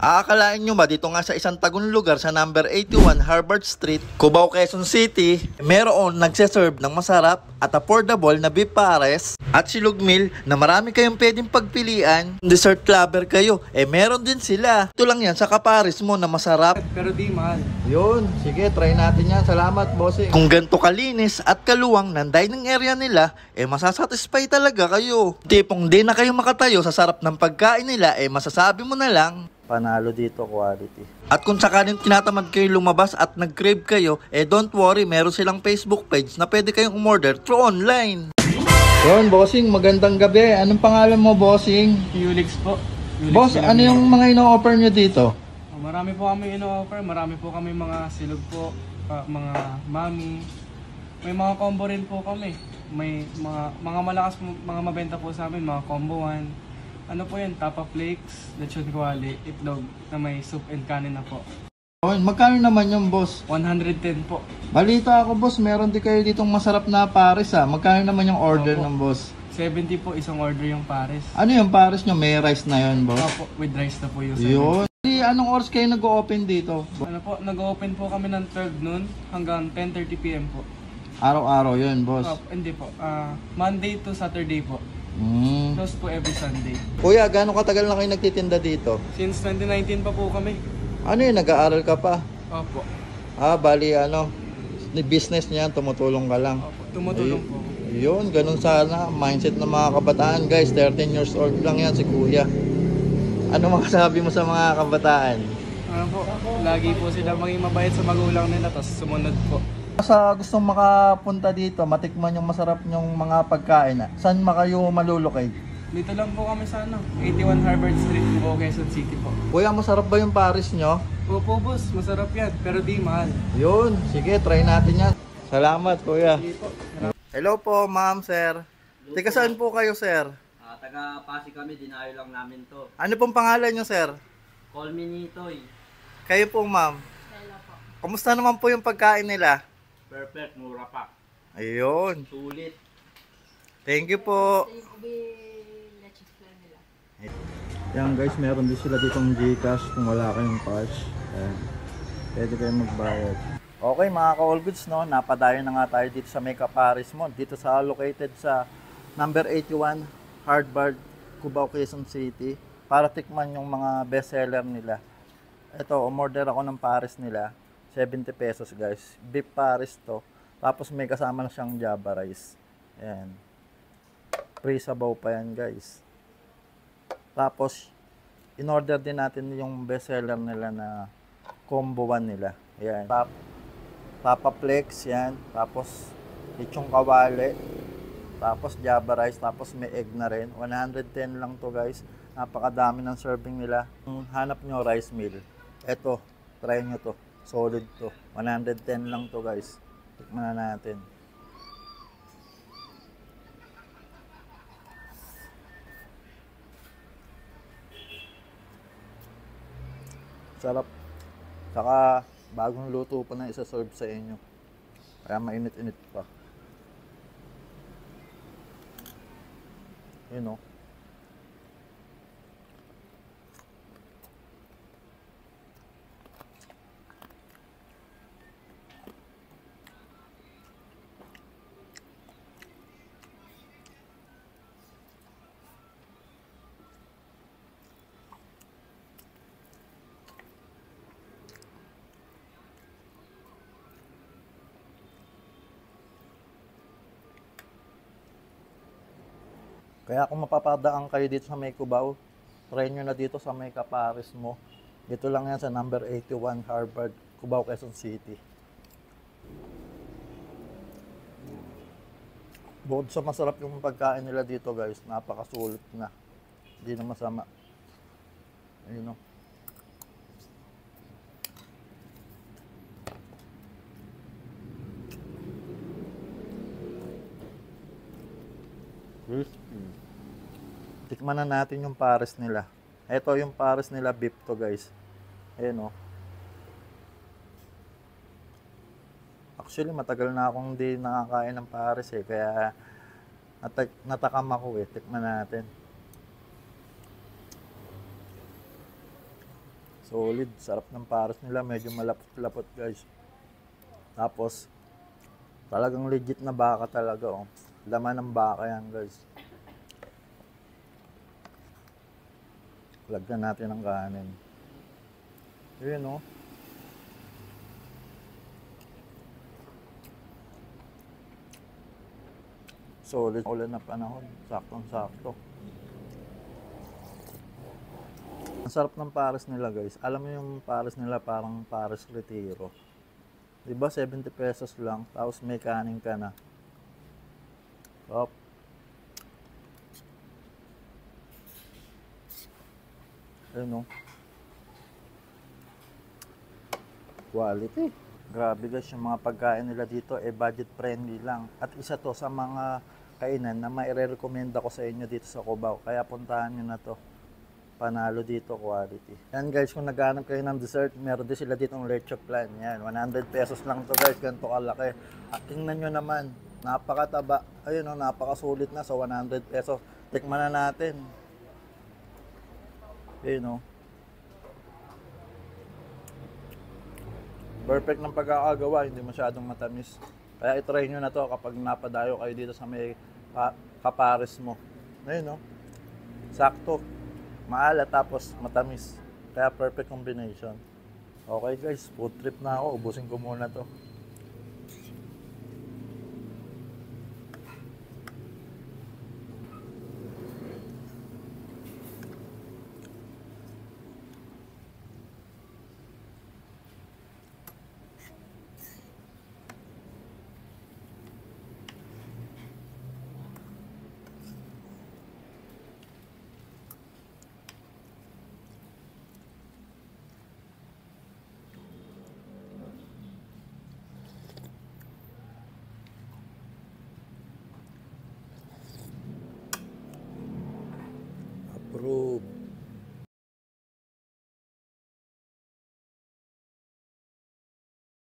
Aakalain nyo ba dito nga sa isang tagong lugar sa number 81 Harvard Street, Cubao, Quezon City, meron nagseserve ng masarap at affordable na beef pares at silog meal na marami kayong pwedeng pagpilian. Dessert lover kayo, meron din sila. Ito lang yan sa kapares mo na masarap. Pero di mahal. Yun, sige, try natin yan. Salamat, bossing. Kung ganito kalinis at kaluwang ng dining area nila, masasatisfy talaga kayo. Tipong di na kayo makatayo sa sarap ng pagkain nila, masasabi mo na lang, panalo dito, quality. At kung sakaling tinatamad kayo lumabas at nag-crave kayo, don't worry, meron silang Facebook page na pwede kayong umorder through online. Yun, bossing, magandang gabi. Anong pangalan mo, bossing? Ulix po. Ulix Boss, ano yung mga ino-offer nyo dito? Marami po kami ino-offer. Marami po kami mga silog po, mga mami. May mga combo rin po kami. May mga malakas, mga mabenta po sa amin, mga combo 1. Ano po yan? Tapa flakes, lechon kawali, itlog na may soup and kanin na po. Magkano naman yung boss? 110 po. Balita ako, boss, meron din kayo ditong masarap na pares ha. Magkano naman yung order ng boss? 70 po isang order yung pares. Ano yung pares nyo? May rice na yun, boss? Opo, with rice na po yung yun. Anong oras kayo nag-open dito? Ano po, nag-open po kami ng 12 noon hanggang 10:30 PM po. Araw-araw yun, boss? Hindi po, Monday to Saturday po. Close po every Sunday. Kuya, gaano katagal na kayo nagtitinda dito? Since 2019 pa po kami. Ano yun, nag-aaral ka pa? Opo. Bali business niyan, tumutulong ka lang. Opo, tumutulong po. Yun, ganun sana. Mindset ng mga kabataan, guys. 13 years old lang yan si kuya. Ano masasabi mo sa mga kabataan? Ano po, lagi po sila maging mabait sa magulang nila, tapos sumunod po. Sa gustong makapunta dito, matikman yung masarap yung mga pagkain, saan kayo malulocate? Dito lang po kami sa 81 Harvard Street, Cubao, Quezon City po. Kuya, masarap ba yung pares nyo? Opo boss, masarap yan, pero di mahal. Yun, sige, try natin yan. Salamat, kuya. Hello po, ma'am, sir. Tika, saan po kayo, sir? Taga Pasig kami, dinayo lang namin to. Ano pong pangalan nyo, sir? Call me Nitoy. Kayo po, ma'am. Hello po. Kamusta naman po yung pagkain nila? Perfect, mura pa. Ayun. Sulit. Thank you po. Yan guys, meron din sila ditong Gcash kung wala kayong cash. Ayan. Pwede kayong magbayad. Okay mga ka-all goods, no? Napadayo na nga tayo dito sa Mega Paris Mall. Dito sa located sa number 81 Harvard, Cubao, Quezon City. Para tikman yung mga best seller nila. Ito, umorder ako ng pares nila. 70 pesos guys. Beef pares to. Tapos may kasama na siyang java rice. Ayan. Free sabaw pa yan guys. Tapos, in-order din natin yung best seller nila na combo 1 nila. Ayan. Tapa flex yan. Tapos, lechong kawali. Tapos, java rice. Tapos, may egg na rin. 110 lang to guys. Napakadami ng serving nila. Kung hanap nyo rice meal. Eto, try nyo to. Solid to. 110 lang to guys. Tikman na natin. Sarap. Saka bagong luto pa na isa-serve sa inyo. Kaya mainit-init pa. You know. Kaya kung mapapadaan kayo dito sa may Cubao, try nyo na dito sa may Kapares mo. Dito lang yan sa number 81 Harvard, Cubao, Quezon City. Bukod sa masarap yung pagkain nila dito guys, napakasulit na. Hindi na masama. Ayun o. Tikman na natin yung pares nila. Ito yung pares nila beef to guys. Ayan o. Actually matagal na akong hindi nakakain ng pares eh. Kaya natakam ako eh. Tikman natin. Solid, sarap ng pares nila, medyo malapot-lapot guys. Tapos, talagang legit na baka talaga oh. Laman ng baka yan guys. Lagyan natin ng kanin. Yun oh. Solid, ulan na panahon, saktong-sakto. Ang sarap ng pares nila guys. Alam mo yung pares nila parang pares retiro. Diba 70 pesos lang, tapos may kanin ka na. Top. Ayun o. Quality. Grabe guys, yung mga pagkain nila dito budget friendly lang. At isa to sa mga kainan na maire-recommenda ko sa inyo dito sa Cubao. Kaya puntahan nyo na to. Panalo dito, quality. Yan guys, kung naghanap kayo ng dessert, meron din sila ditong leche flan. Yan, 100 pesos lang to guys, ganito kalaki. At tingnan nyo naman, napakataba. Ayun o, napakasulit na sa 100 pesos. Tikman na natin. Ayun o. Perfect ng pagkakagawa, hindi masyadong matamis. Kaya itry nyo na to kapag napadayo kayo dito sa may kapares mo. Ayun o. Sakto. Maalat tapos matamis. Kaya perfect combination. Okay guys, food trip na ako. Ubusin ko muna to. Approve.